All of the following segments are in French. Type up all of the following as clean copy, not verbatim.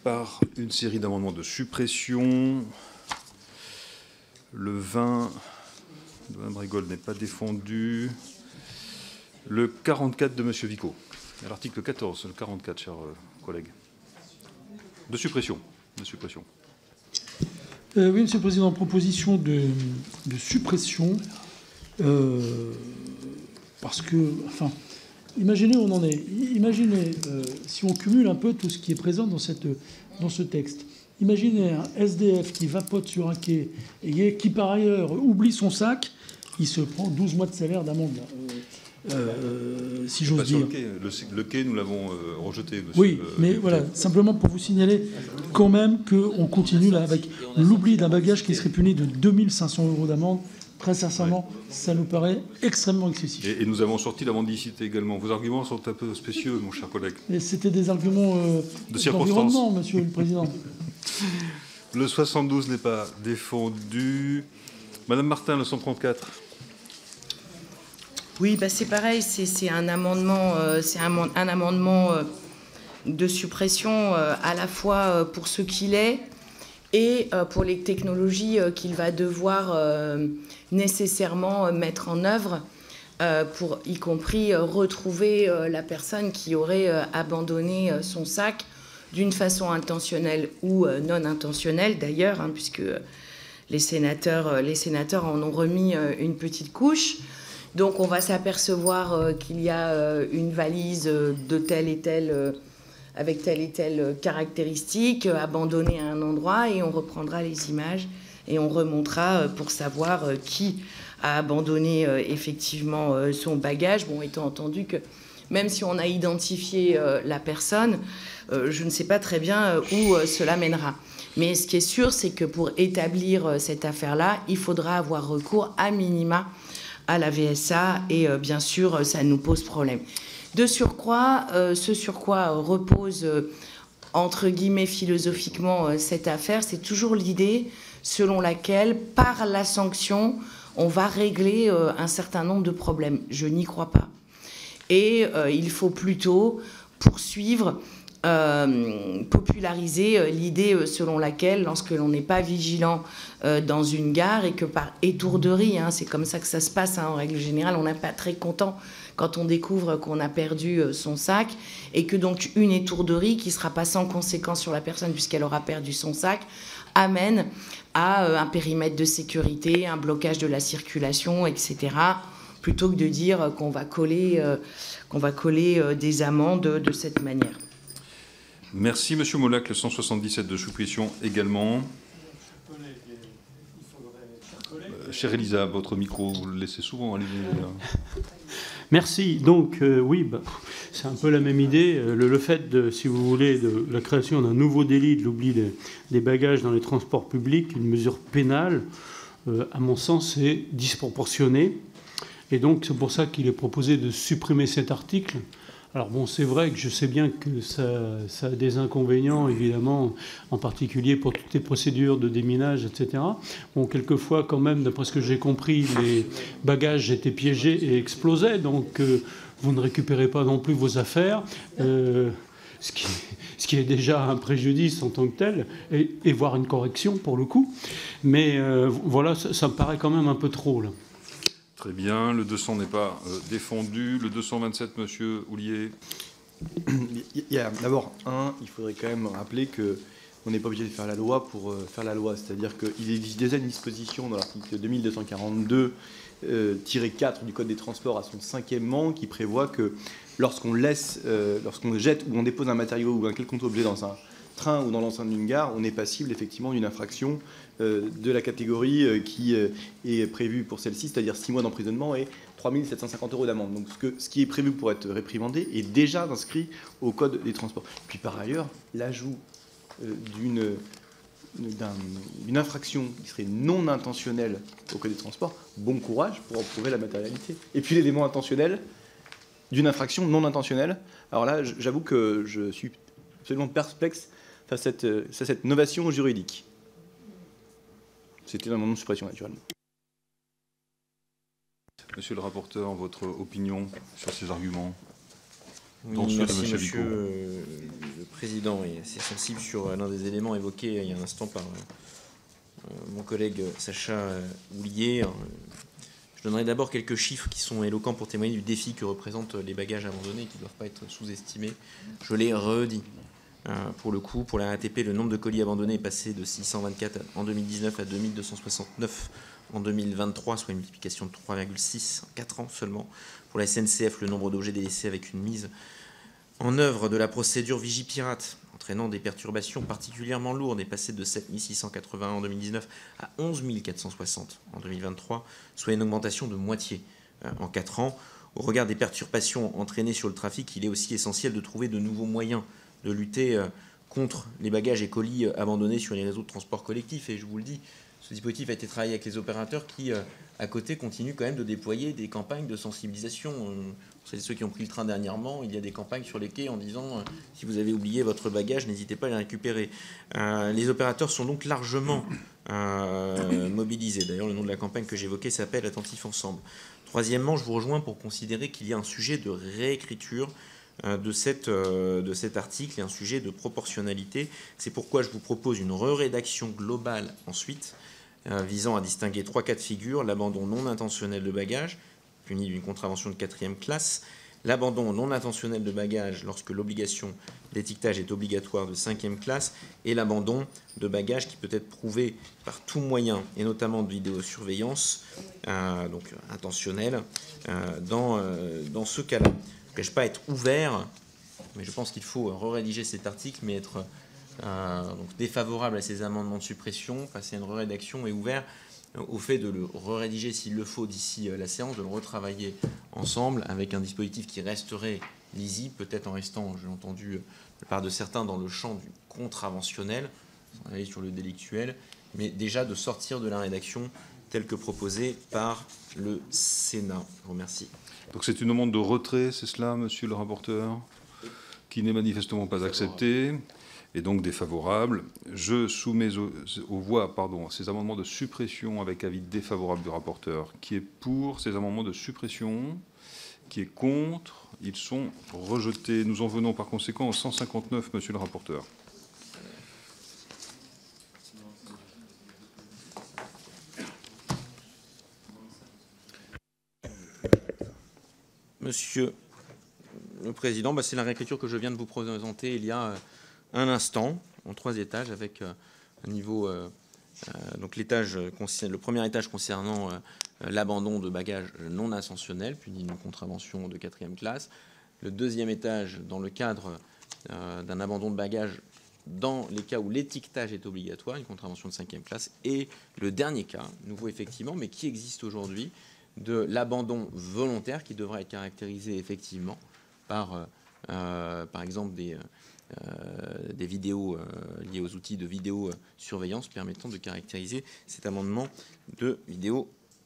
par une série d'amendements de suppression. Le 20 de Mme Rigol n'est pas défendu. Le 44 de M. Vico. L'article 14, le 44, chers collègues. De suppression. De suppression. Oui, Monsieur le Président, proposition de suppression. Parce que, enfin, imaginez où on en est. Imaginez si on cumule un peu tout ce qui est présent dans ce texte. Imaginez un SDF qui vapote sur un quai et qui, par ailleurs, oublie son sac, il se prend 12 mois de salaire d'amende, si j'ose dire. Le quai, nous l'avons rejeté, monsieur. Oui, mais voilà, simplement pour vous signaler quand même qu'on continue là avec l'oubli d'un bagage qui serait puni de 2 500 € d'amende. Très sincèrement, ça nous paraît extrêmement excessif. Et nous avons sorti la mendicité également. Vos arguments sont un peu spécieux, mon cher collègue. Et c'était des arguments d'environnement, Monsieur le Président. Le 72 n'est pas défendu. Madame Martin, le 134. Oui, bah c'est pareil, c'est un amendement, un amendement de suppression à la fois pour ce qu'il est et pour les technologies qu'il va devoir nécessairement mettre en œuvre pour y compris retrouver la personne qui aurait abandonné son sac d'une façon intentionnelle ou non intentionnelle d'ailleurs, hein, puisque les sénateurs en ont remis une petite couche. Donc on va s'apercevoir qu'il y a une valise de telle et telle, avec telle et telle caractéristique, abandonnée à un endroit, et on reprendra les images et on remontera pour savoir qui a abandonné effectivement son bagage. Bon, étant entendu que même si on a identifié la personne, je ne sais pas très bien où cela mènera. Mais ce qui est sûr, c'est que pour établir cette affaire-là, il faudra avoir recours à minima à la VSA et bien sûr, ça nous pose problème. De surcroît, ce sur quoi repose, entre guillemets, philosophiquement, cette affaire, c'est toujours l'idée selon laquelle, par la sanction, on va régler un certain nombre de problèmes. Je n'y crois pas. Et il faut plutôt poursuivre, populariser l'idée selon laquelle, lorsque l'on n'est pas vigilant dans une gare et que par étourderie, hein, c'est comme ça que ça se passe, hein, en règle générale, on n'est pas très content quand on découvre qu'on a perdu son sac, et que donc une étourderie qui ne sera pas sans conséquence sur la personne puisqu'elle aura perdu son sac, amène à un périmètre de sécurité, un blocage de la circulation, etc., plutôt que de dire qu'on va coller des amendes de cette manière. Merci, Monsieur Molac. Le 177 de suppression également. Chère Elisa, votre micro, vous le laissez souvent aller. Merci. Donc, oui, c'est un peu la même idée. Le fait, si vous voulez, de la création d'un nouveau délit de l'oubli des bagages dans les transports publics, une mesure pénale, à mon sens, est disproportionnée. Et donc, c'est pour ça qu'il est proposé de supprimer cet article. Alors bon, c'est vrai que je sais bien que ça a des inconvénients, évidemment, en particulier pour toutes les procédures de déminage, etc. Bon, quelquefois, quand même, d'après ce que j'ai compris, les bagages étaient piégés et explosaient, donc vous ne récupérez pas non plus vos affaires, ce qui est déjà un préjudice en tant que tel, et voire une correction pour le coup. Mais voilà, ça me paraît quand même un peu trop, là. Très bien. Le 200 n'est pas défendu. Le 227, Monsieur Houllier. Il y a d'abord il faudrait quand même rappeler qu'on n'est pas obligé de faire la loi pour faire la loi. C'est-à-dire qu'il existe déjà une disposition dans l'article 2242-4 du Code des transports à son 5e qui prévoit que lorsqu'on jette ou on dépose un matériau ou un quelconque objet dans un train ou dans l'enceinte d'une gare, on est passible effectivement d'une infraction de la catégorie qui est prévue pour celle-ci, c'est-à-dire 6 mois d'emprisonnement et 3 750 € d'amende. Donc ce qui est prévu pour être réprimandé est déjà inscrit au Code des transports. Puis par ailleurs, l'ajout d'une infraction qui serait non intentionnelle au Code des transports, bon courage pour en prouver la matérialité. Et puis l'élément intentionnel d'une infraction non intentionnelle. Alors là, j'avoue que je suis absolument perplexe face à cette novation juridique. C'était un moment de suppression, naturellement. Monsieur le rapporteur, votre opinion sur ces arguments? Oui, merci, monsieur le Président est assez sensible sur l'un des éléments évoqués il y a un instant par mon collègue Sacha Houlier. Je donnerai d'abord quelques chiffres qui sont éloquents pour témoigner du défi que représentent les bagages abandonnés qui ne doivent pas être sous-estimés. Je l'ai redit. Pour le coup, pour la RATP, le nombre de colis abandonnés est passé de 624 en 2019 à 2269 en 2023, soit une multiplication de 3,6 en 4 ans seulement. Pour la SNCF, le nombre d'objets délaissés avec une mise en œuvre de la procédure Vigipirate, entraînant des perturbations particulièrement lourdes, est passé de 7 681 en 2019 à 11 460 en 2023, soit une augmentation de moitié en 4 ans. Au regard des perturbations entraînées sur le trafic, il est aussi essentiel de trouver de nouveaux moyens de lutter contre les bagages et colis abandonnés sur les réseaux de transport collectif. Et je vous le dis, ce dispositif a été travaillé avec les opérateurs qui, à côté, continuent quand même de déployer des campagnes de sensibilisation. C'est ceux qui ont pris le train dernièrement, il y a des campagnes sur les quais en disant si vous avez oublié votre bagage, n'hésitez pas à les récupérer. Les opérateurs sont donc largement mobilisés. D'ailleurs, le nom de la campagne que j'évoquais s'appelle Attentifs Ensemble. Troisièmement, je vous rejoins pour considérer qu'il y a un sujet de réécriture de cet article et un sujet de proportionnalité. C'est pourquoi je vous propose une rédaction globale ensuite, visant à distinguer 3 cas de figure: l'abandon non intentionnel de bagages, puni d'une contravention de 4e classe, l'abandon non intentionnel de bagages lorsque l'obligation d'étiquetage est obligatoire de 5e classe, et l'abandon de bagages qui peut être prouvé par tout moyen, et notamment de vidéosurveillance, donc intentionnel, dans ce cas-là. Je ne cache pas être ouvert, mais je pense qu'il faut rédiger cet article, mais être donc défavorable à ces amendements de suppression, passer à une rédaction et ouvert au fait de le rédiger s'il le faut d'ici la séance, de le retravailler ensemble avec un dispositif qui resterait lisible, peut-être en restant, j'ai entendu de la part de certains, dans le champ du contraventionnel, sans aller sur le délictuel, mais déjà de sortir de la rédaction telle que proposée par le Sénat. Je vous remercie. Donc c'est une demande de retrait, c'est cela, monsieur le rapporteur, qui n'est manifestement pas acceptée, et donc défavorable. Je soumets aux voix ces amendements de suppression avec avis défavorable du rapporteur. Qui est pour ces amendements de suppression? Qui est contre? Ils sont rejetés. Nous en venons par conséquent au 159, monsieur le rapporteur. Monsieur le Président, c'est la réécriture que je viens de vous présenter il y a un instant, en 3 étages, avec un niveau. Donc le premier étage concernant l'abandon de bagages non intentionnels, puni d'une contravention de 4e classe. Le deuxième étage, dans le cadre d'un abandon de bagages dans les cas où l'étiquetage est obligatoire, une contravention de 5e classe. Et le dernier cas, nouveau effectivement, mais qui existe aujourd'hui, de l'abandon volontaire qui devra être caractérisé effectivement par exemple des vidéos liées aux outils de vidéosurveillance permettant de caractériser cet amendement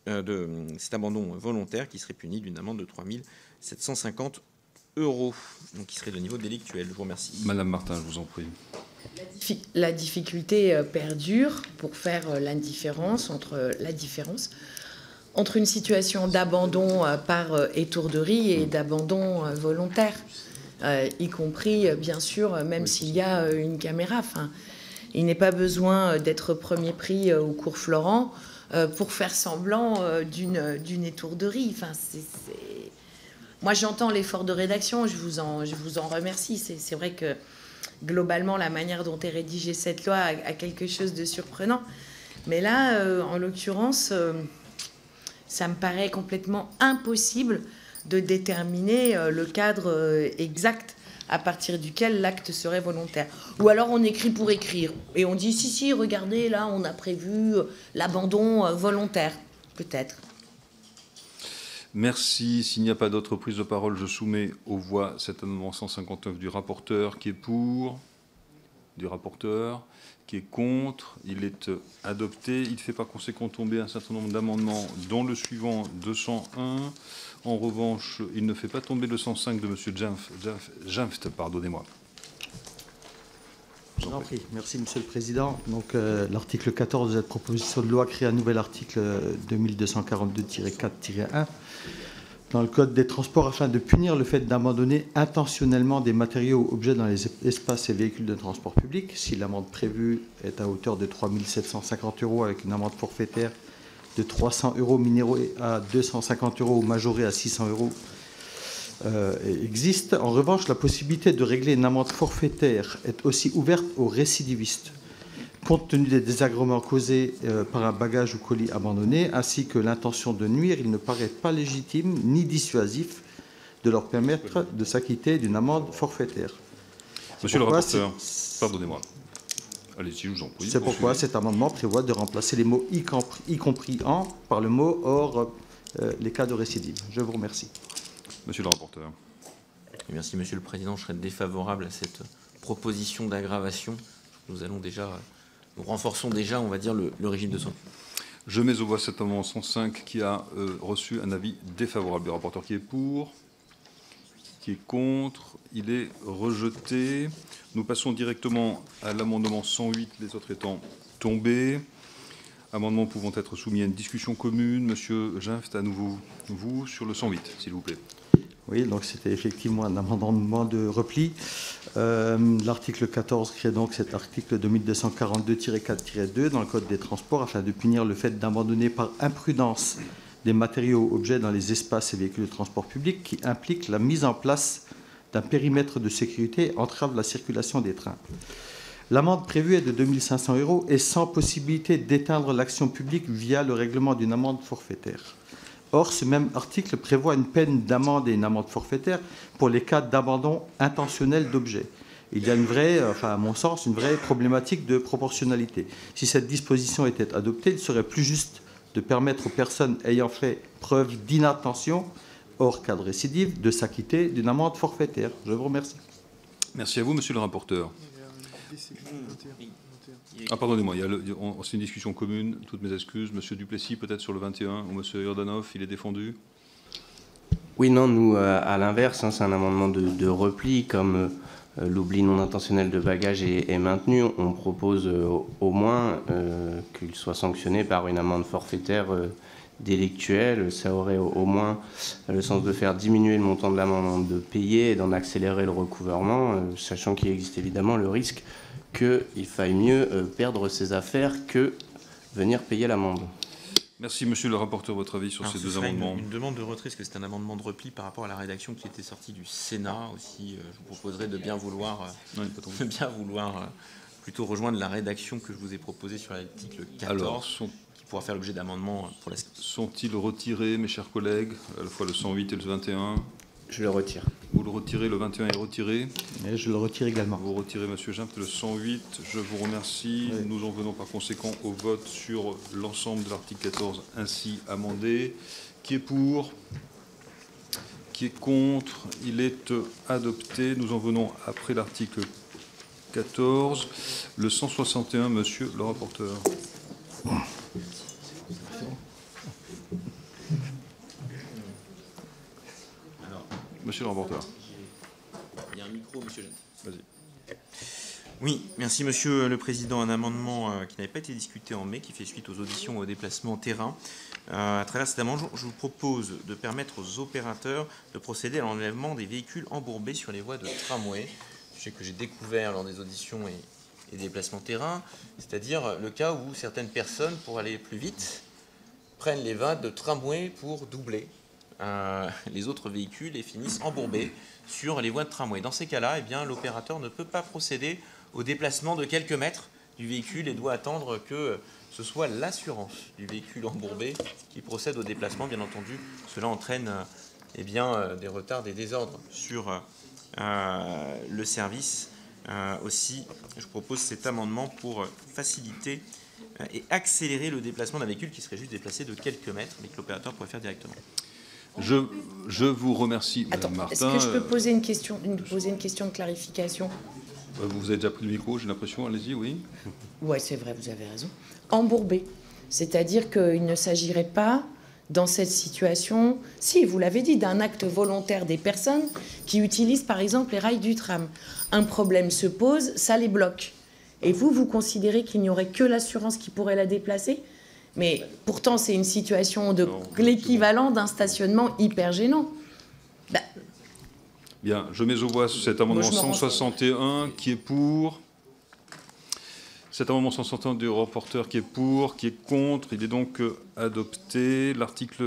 cet abandon volontaire qui serait puni d'une amende de 3 750 €, donc qui serait de niveau délictuel. Je vous remercie. Madame Martin, je vous en prie. La difficulté perdure pour faire la différence entre une situation d'abandon par étourderie et d'abandon volontaire, y compris, bien sûr, même s'il y a une caméra. Enfin, il n'est pas besoin d'être premier prix au cours Florent pour faire semblant d'une étourderie. Enfin, Moi, j'entends l'effort de rédaction, je vous en remercie. C'est vrai que, globalement, la manière dont est rédigée cette loi a quelque chose de surprenant. Mais là, en l'occurrence... ça me paraît complètement impossible de déterminer le cadre exact à partir duquel l'acte serait volontaire. Ou alors on écrit pour écrire et on dit si, regardez, là on a prévu l'abandon volontaire, peut-être. Merci. S'il n'y a pas d'autres prises de parole, je soumets aux voix cet amendement 159 du rapporteur. Qui est pour? Du rapporteur. Qui est contre? Il est adopté. Il fait par conséquent tomber un certain nombre d'amendements, dont le suivant 201. En revanche, il ne fait pas tomber le 105 de M. Jenft, pardonnez-moi. Je vous en prie. Merci, Monsieur le Président. Donc, l'article 14 de cette proposition de loi crée un nouvel article 2242-4-1 dans le Code des transports afin de punir le fait d'abandonner intentionnellement des matériaux ou objets dans les espaces et véhicules de transport public. Si l'amende prévue est à hauteur de 3 750 € avec une amende forfaitaire de 300 € minorée à 250 € ou majorée à 600 € existe. En revanche, la possibilité de régler une amende forfaitaire est aussi ouverte aux récidivistes. Compte tenu des désagréments causés par un bagage ou colis abandonné, ainsi que l'intention de nuire, il ne paraît pas légitime ni dissuasif de leur permettre de s'acquitter d'une amende forfaitaire. Monsieur le rapporteur, pardonnez-moi. Allez-y, je vous en prie. C'est pourquoi cet amendement prévoit de remplacer les mots y compris en par le mot hors les cas de récidive. Je vous remercie. Monsieur le rapporteur. Merci, Monsieur le Président. Je serais défavorable à cette proposition d'aggravation. Nous renforçons déjà, on va dire, le régime de sanctions. Je mets aux voix cet amendement 105 qui a reçu un avis défavorable du rapporteur. Qui est pour? Qui est contre? Il est rejeté. Nous passons directement à l'amendement 108, les autres étant tombés. Amendements pouvant être soumis à une discussion commune. Monsieur Ginft, à nouveau, vous, sur le 108, s'il vous plaît. Oui, donc c'était effectivement un amendement de repli. L'article 14 crée donc cet article 2242-4-2 dans le Code des transports afin de punir le fait d'abandonner par imprudence des matériaux ou objets dans les espaces et véhicules de transport public qui implique la mise en place d'un périmètre de sécurité et entrave la circulation des trains. L'amende prévue est de 2 500 € et sans possibilité d'éteindre l'action publique via le règlement d'une amende forfaitaire. Or, ce même article prévoit une peine d'amende et une amende forfaitaire pour les cas d'abandon intentionnel d'objets. Il y a une vraie, à mon sens, une vraie problématique de proportionnalité. Si cette disposition était adoptée, il serait plus juste de permettre aux personnes ayant fait preuve d'inattention, hors cas de récidive, de s'acquitter d'une amende forfaitaire. Je vous remercie. Merci à vous, monsieur le rapporteur. Ah, pardonnez-moi, c'est une discussion commune, toutes mes excuses. Monsieur Duplessis, peut-être sur le 21, ou monsieur Jordanov, il est défendu? Oui, non, nous, à l'inverse, c'est un amendement de repli, comme l'oubli non intentionnel de bagages est maintenu. On propose au moins qu'il soit sanctionné par une amende forfaitaire délictuelle. Ça aurait au moins le sens de faire diminuer le montant de l'amende de payer et d'en accélérer le recouvrement, sachant qu'il existe évidemment le risque qu'il faille mieux perdre ses affaires que venir payer l'amende. Merci, monsieur le rapporteur, votre avis sur ces deux amendements. Une demande de retrait, parce que c'est un amendement de repli par rapport à la rédaction qui était sortie du Sénat aussi. Je vous proposerai de bien vouloir, plutôt rejoindre la rédaction que je vous ai proposée sur l'article 14. Alors, qui pourra faire l'objet d'amendements pour la... Sont-ils retirés, mes chers collègues, à la fois le 108 et le 21? Je le retire. Vous le retirez, le 21 est retiré. Et je le retire également. Vous retirez, monsieur Gimpt, le 108. Je vous remercie. Oui. Nous en venons par conséquent au vote sur l'ensemble de l'article 14 ainsi amendé. Qui est pour? Qui est contre? Il est adopté. Nous en venons après l'article 14. Le 161, monsieur le rapporteur. Monsieur le rapporteur. Il y a un micro, monsieur Jeanne. Vas-y. Oui, merci Monsieur le Président. Un amendement qui n'avait pas été discuté en mai, qui fait suite aux auditions au déplacement terrain. À travers cet amendement, je vous propose de permettre aux opérateurs de procéder à l'enlèvement des véhicules embourbés sur les voies de tramway. Je sais que j'ai découvert lors des auditions et déplacements terrain, c'est-à-dire le cas où certaines personnes, pour aller plus vite, prennent les voies de tramway pour doubler les autres véhicules et finissent embourbés sur les voies de tramway. Dans ces cas-là, eh bien, l'opérateur ne peut pas procéder au déplacement de quelques mètres du véhicule et doit attendre que ce soit l'assurance du véhicule embourbé qui procède au déplacement. Bien entendu, cela entraîne eh bien, des retards, des désordres sur le service. Aussi, je propose cet amendement pour faciliter et accélérer le déplacement d'un véhicule qui serait juste déplacé de quelques mètres, mais que l'opérateur pourrait faire directement. Je vous remercie, Madame Martin. Est-ce que je peux poser une question de clarification? Vous avez déjà pris le micro, j'ai l'impression. Allez-y, oui. Oui, c'est vrai, vous avez raison. Embourbé. C'est-à-dire qu'il ne s'agirait pas, dans cette situation, si, vous l'avez dit, d'un acte volontaire des personnes qui utilisent, par exemple, les rails du tram. Un problème se pose, ça les bloque. Et vous considérez qu'il n'y aurait que l'assurance qui pourrait la déplacer? Mais pourtant, c'est une situation de l'équivalent d'un stationnement hyper gênant. Bah, bien, je mets aux voix cet amendement 161 qui est pour. Cet amendement 161 du rapporteur qui est pour, qui est contre. Il est donc adopté. L'article